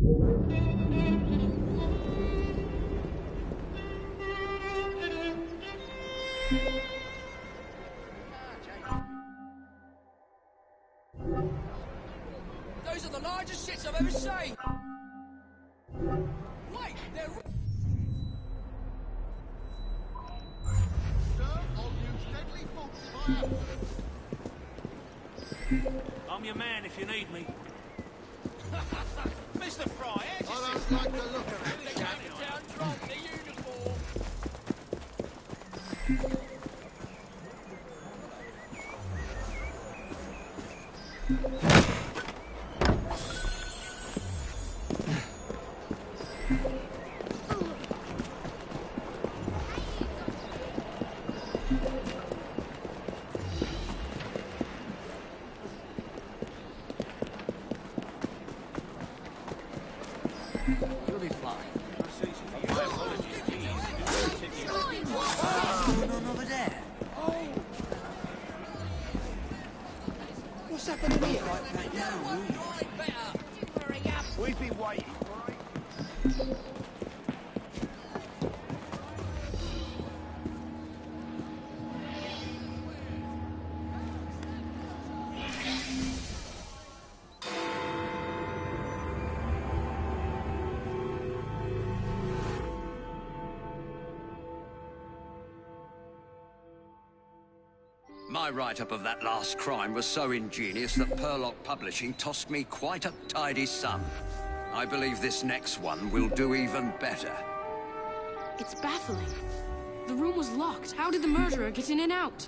Those are the largest shits I've ever seen! Wait, they're... I'm your man if you need me. Mr. Fry, I don't like the look of it. the captain down drunk, the uniform! You'll be fine. Over there. What's happening here? Right now. Hurry up! We've been waiting. My write-up of that last crime was so ingenious that Purlock Publishing tossed me quite a tidy sum. I believe this next one will do even better. It's baffling. The room was locked. How did the murderer get in and out?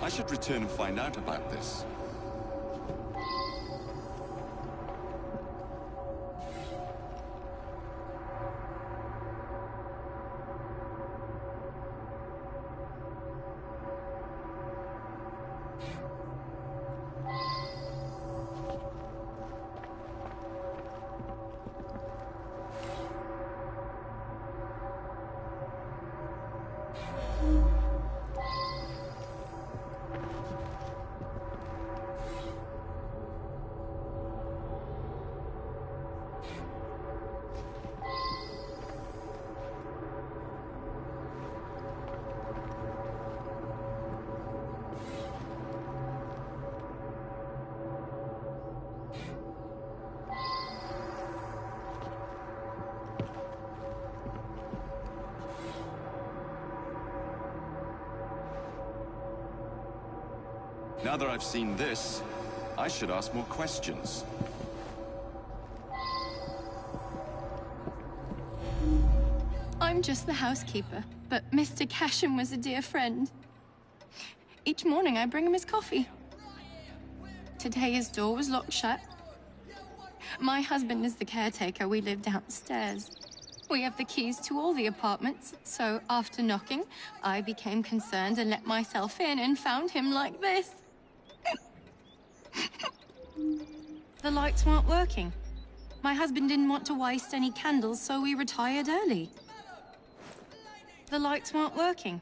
I should return and find out about this. Now that I've seen this, I should ask more questions. I'm just the housekeeper, but Mr. Casham was a dear friend. Each morning I bring him his coffee. Today his door was locked shut. My husband is the caretaker. We live downstairs. We have the keys to all the apartments, so after knocking, I became concerned and let myself in and found him like this. The lights weren't working. My husband didn't want to waste any candles, so we retired early. The lights weren't working.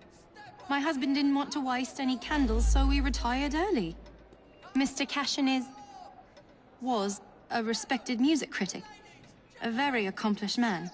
My husband didn't want to waste any candles, so we retired early. Mr. Cashin was a respected music critic, a very accomplished man.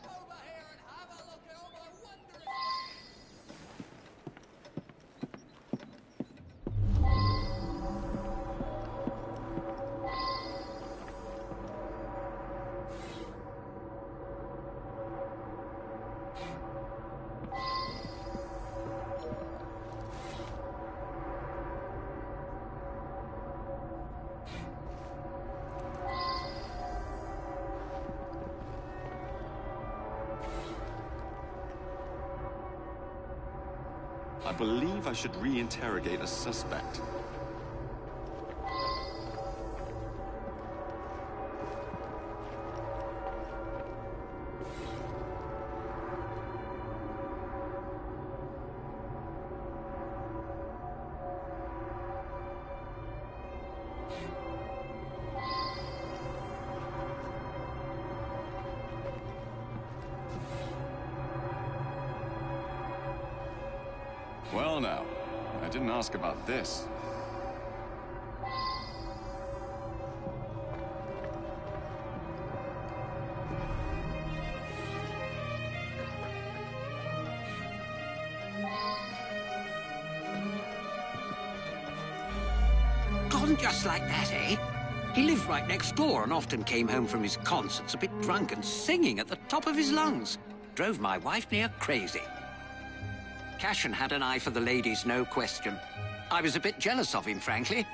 I believe I should re-interrogate a suspect. Well now, I didn't ask about this. Gone just like that, eh? He lived right next door and often came home from his concerts a bit drunk and singing at the top of his lungs. Drove my wife near crazy. Cashin had an eye for the ladies, no question. I was a bit jealous of him, frankly.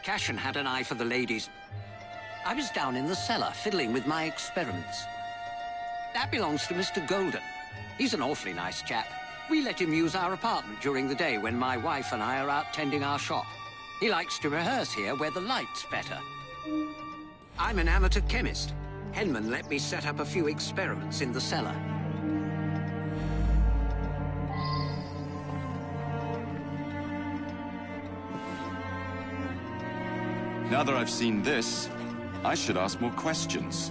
Cashin had an eye for the ladies. I was down in the cellar, fiddling with my experiments. That belongs to Mr. Golden. He's an awfully nice chap. We let him use our apartment during the day when my wife and I are out tending our shop. He likes to rehearse here where the light's better. I'm an amateur chemist. Henman let me set up a few experiments in the cellar. Now that I've seen this, I should ask more questions.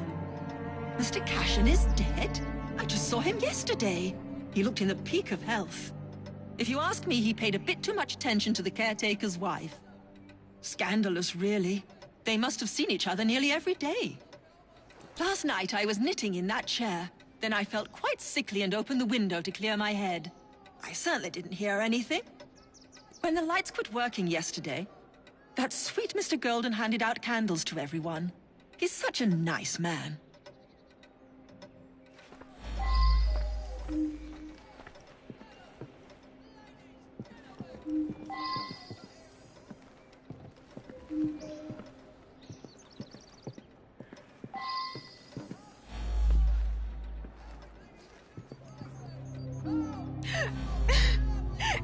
Mr. Cashin is dead? I just saw him yesterday. He looked in the peak of health. If you ask me, he paid a bit too much attention to the caretaker's wife. Scandalous, really. They must have seen each other nearly every day. Last night, I was knitting in that chair. Then I felt quite sickly and opened the window to clear my head. I certainly didn't hear anything. When the lights quit working yesterday, that sweet Mr. Golden handed out candles to everyone. He's such a nice man.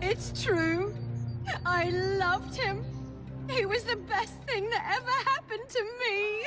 It's true. I loved him. He was the best thing that ever happened to me.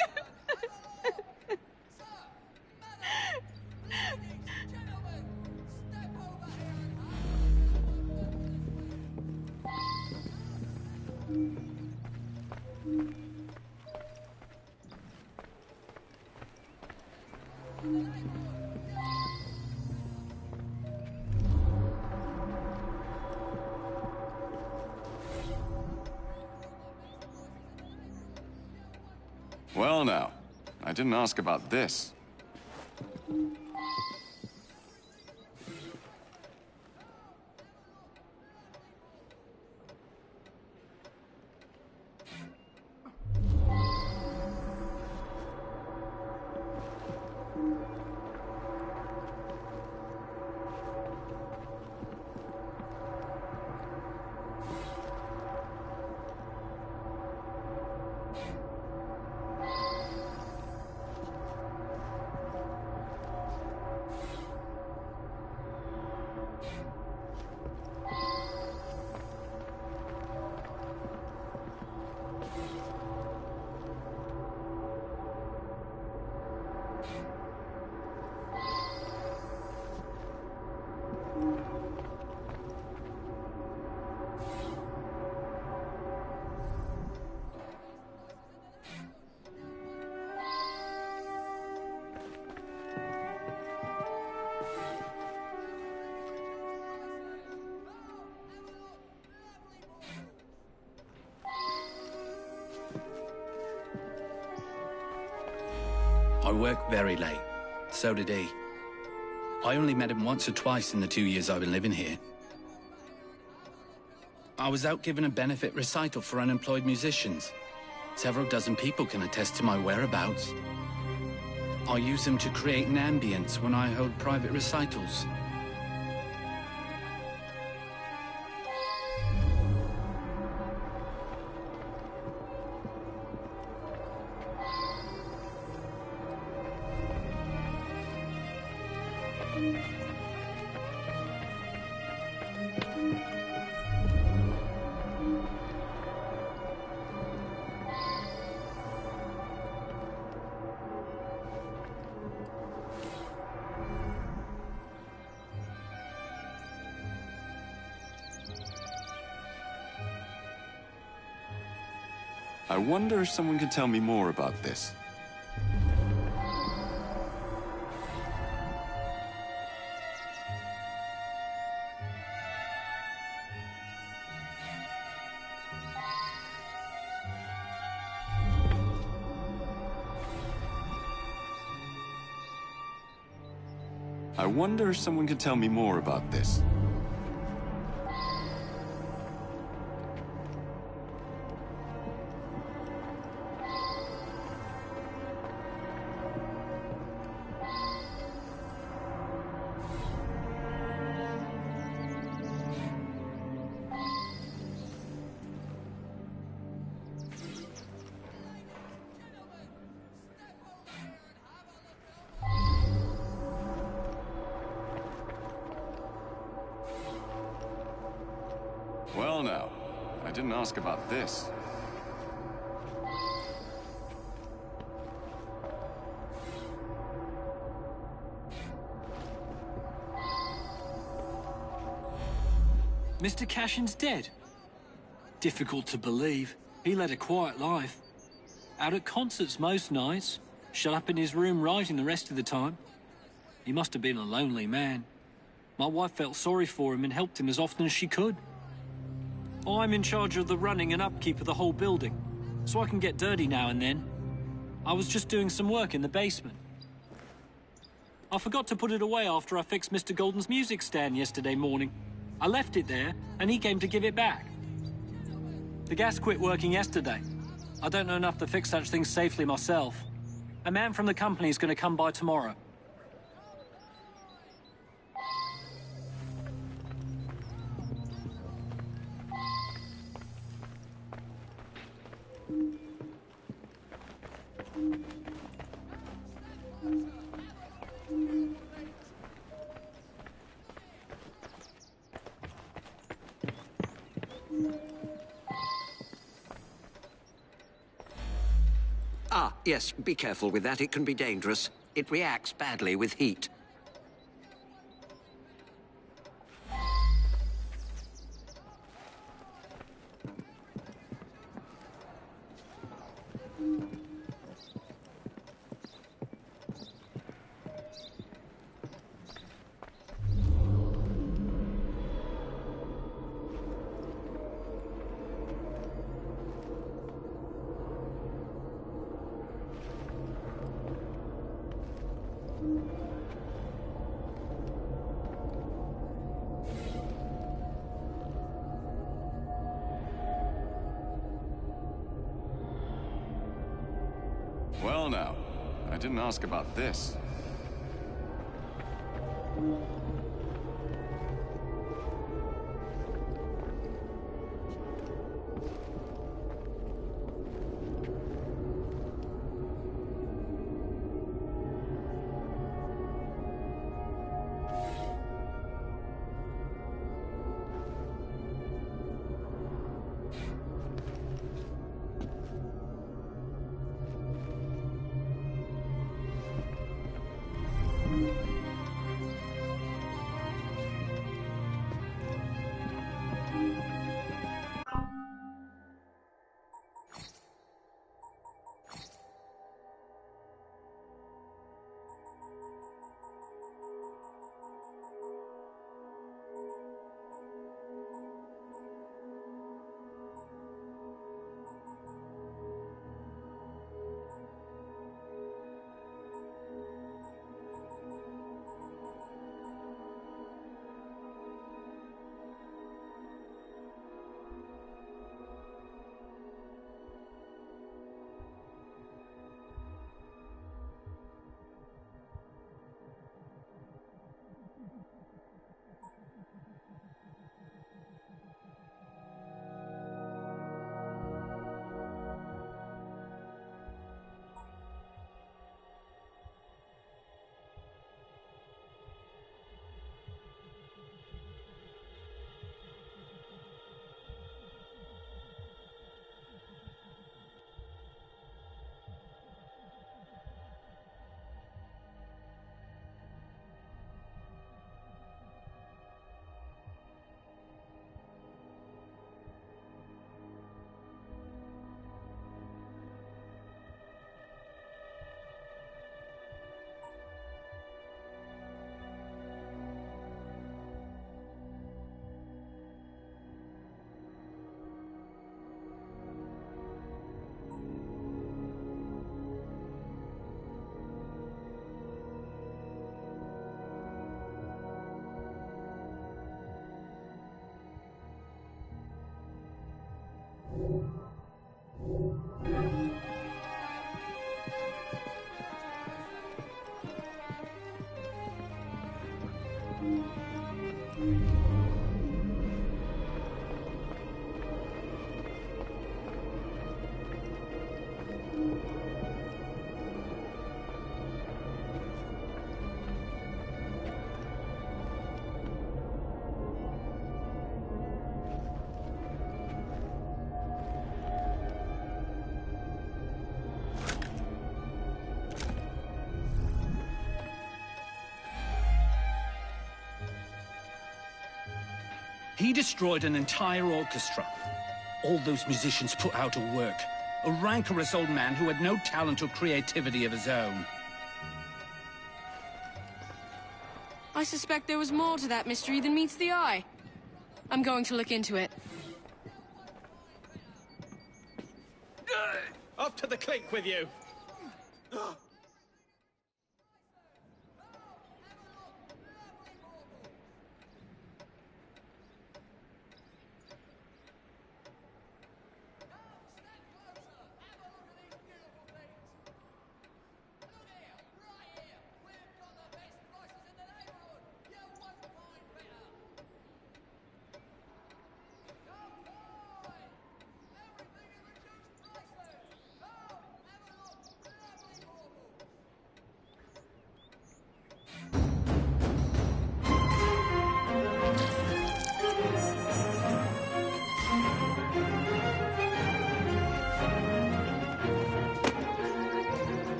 Well now, I didn't ask about this. I work very late. So did he. I only met him once or twice in the 2 years I've been living here. I was out giving a benefit recital for unemployed musicians. Several dozen people can attest to my whereabouts. I use them to create an ambience when I hold private recitals. I wonder if someone could tell me more about this. I wonder if someone could tell me more about this. Well now, I didn't ask about this. Mr. Cashin's dead. Difficult to believe. He led a quiet life. Out at concerts most nights, shut up in his room writing the rest of the time. He must have been a lonely man. My wife felt sorry for him and helped him as often as she could. I'm in charge of the running and upkeep of the whole building, so I can get dirty now and then. I was just doing some work in the basement. I forgot to put it away after I fixed Mr. Golden's music stand yesterday morning. I left it there, and he came to give it back. The gas quit working yesterday. I don't know enough to fix such things safely myself. A man from the company is going to come by tomorrow. Ah, yes, be careful with that. It can be dangerous. It reacts badly with heat. Well now, I didn't ask about this. He destroyed an entire orchestra. All those musicians put out of work. A rancorous old man who had no talent or creativity of his own. I suspect there was more to that mystery than meets the eye. I'm going to look into it. Up to the clink with you.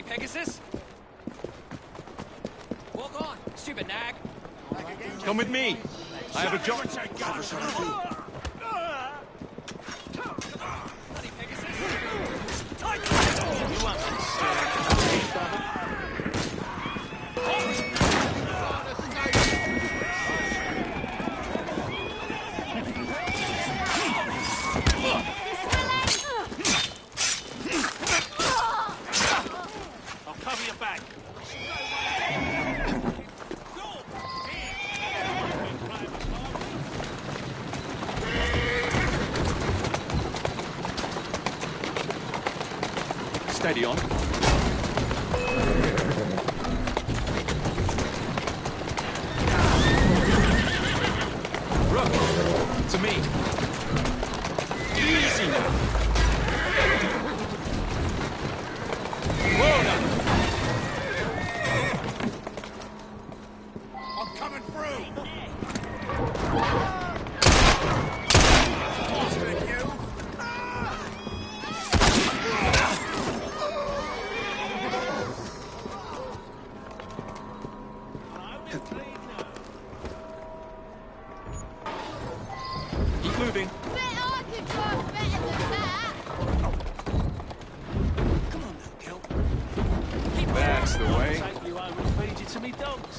Pegasus? Walk on, stupid nag. Come with me. I have a job. Bloody Pegasus. I'll cover your back. Steady on. Rook, to me. Easy now. Well done. I'm coming through. Bastard, you. Keep moving. That's the way. Take you home and feed you to me dogs.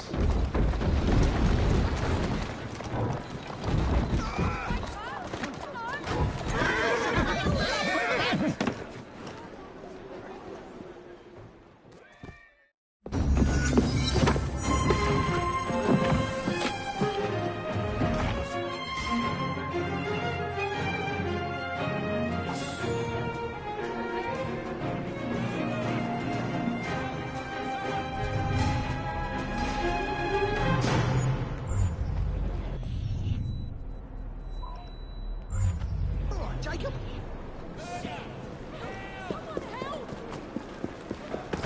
Jacob?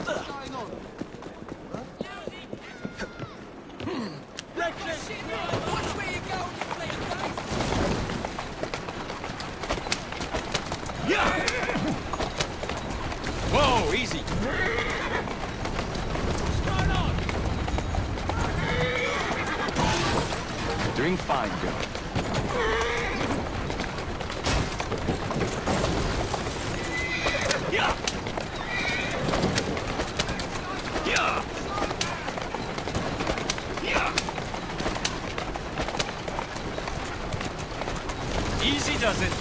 What's going on? Watch where you go, you bleeding face. Yeah! Whoa, easy. Doing fine, girl. he does it.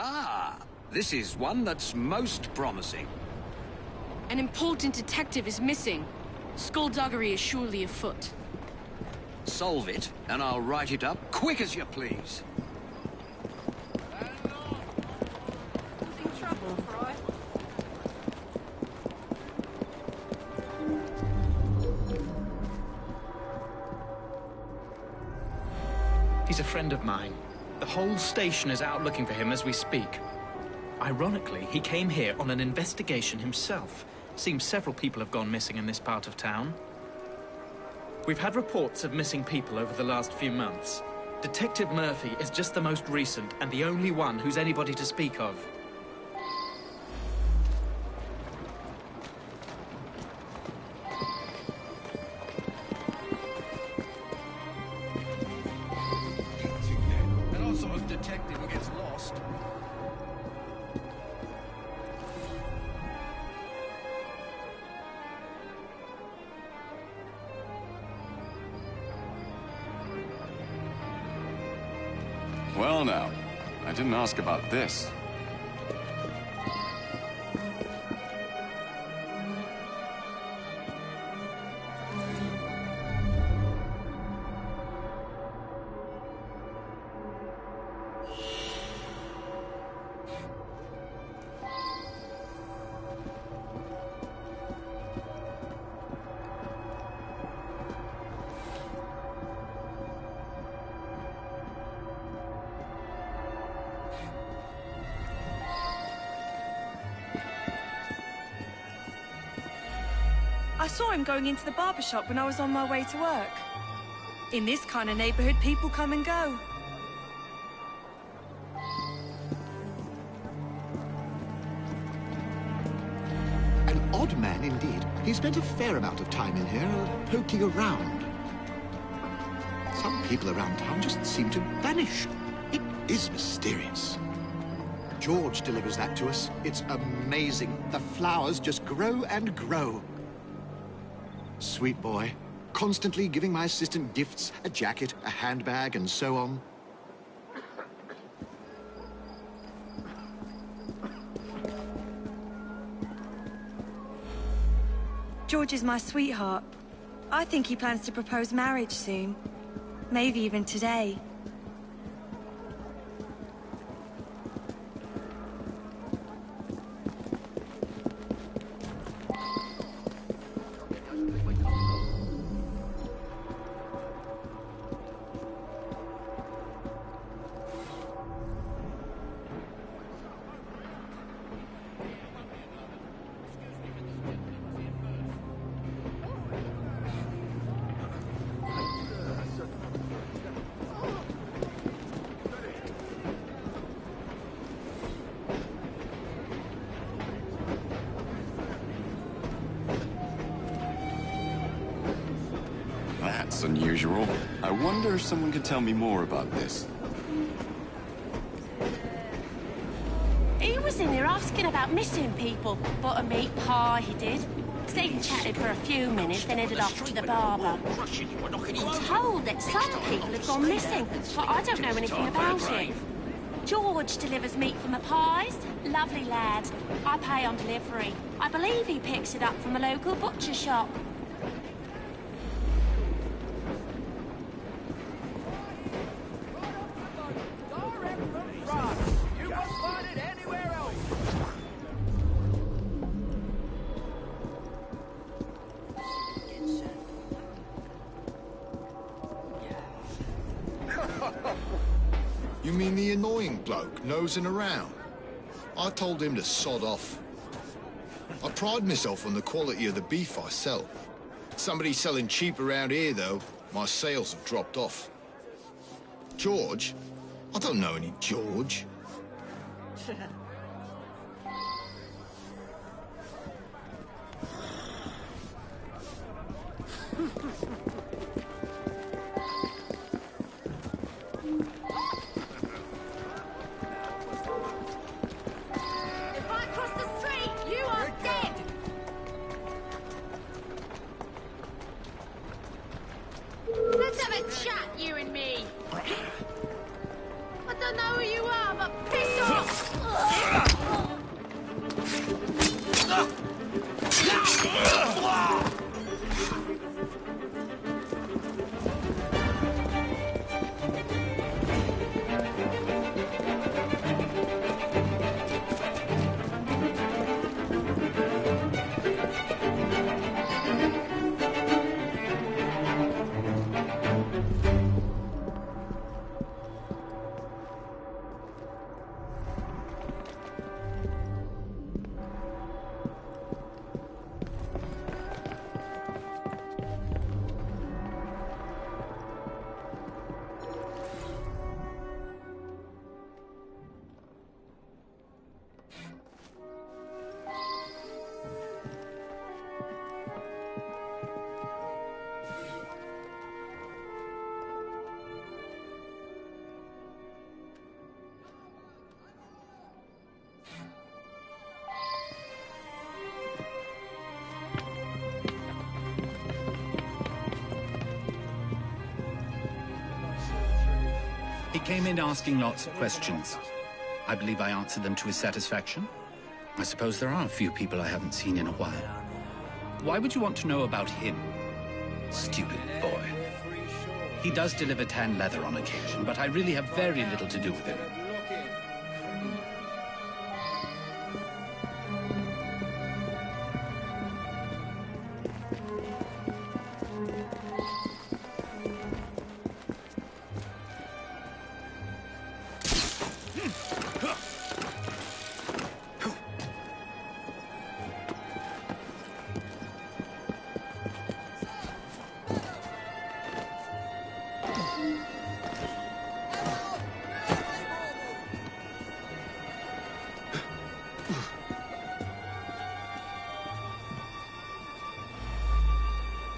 Ah, this is one that's most promising. An important detective is missing. Skullduggery is surely afoot. Solve it, and I'll write it up quick as you please. Causing trouble, Fry? He's a friend of mine. The whole station is out looking for him as we speak. Ironically, he came here on an investigation himself. Seems several people have gone missing in this part of town. We've had reports of missing people over the last few months. Detective Murphy is just the most recent and the only one who's anybody to speak of. And also a detective who gets lost. Well now, I didn't ask about this. I saw him going into the barber shop when I was on my way to work. In this kind of neighborhood, people come and go. An odd man indeed. He spent a fair amount of time in here, poking around. Some people around town just seem to vanish. It is mysterious. George delivers that to us. It's amazing. The flowers just grow and grow. Sweet boy. Constantly giving my assistant gifts, a jacket, a handbag, and so on. George is my sweetheart. I think he plans to propose marriage soon. Maybe even today. That's unusual. I wonder if someone could tell me more about this. He was in here asking about missing people. Bought a meat pie, he did. Stayed and chatted for a few minutes, then headed off to the barber. I'm told that some people have gone missing, but I don't know anything about it. George delivers meat from the pies. Lovely lad. I pay on delivery. I believe he picks it up from a local butcher shop. You mean the annoying bloke nosing around? I told him to sod off. I pride myself on the quality of the beef I sell. Somebody selling cheap around here, though, my sales have dropped off. George? I don't know any George. If I cross the street, you are dead! Let's have a chat, you and me. I don't know who you are, but piss off! He came in asking lots of questions. I believe I answered them to his satisfaction. I suppose there are a few people I haven't seen in a while. Why would you want to know about him? Stupid boy. He does deliver tan leather on occasion, but I really have very little to do with him.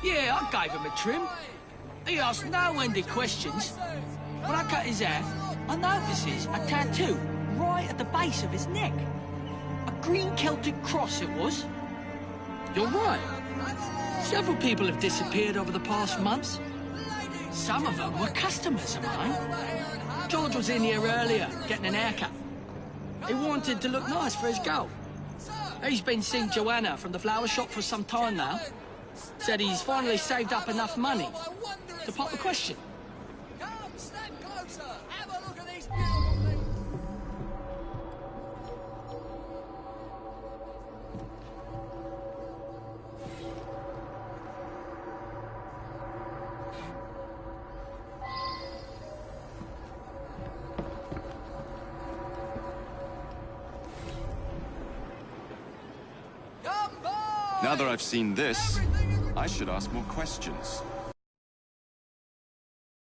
Yeah, I gave him a trim. He asked no-ended questions. When I cut his hair, I notices a tattoo right at the base of his neck. A green Celtic cross it was. You're right. Several people have disappeared over the past months. Some of them were customers of mine. George was in here earlier, getting an haircut. He wanted to look nice for his girl. He's been seeing Joanna from the flower shop for some time now. Said he's finally saved up enough money to pop the question. Come, step closer. Have a look at these beautiful things. Now that I've seen this, I should ask more questions.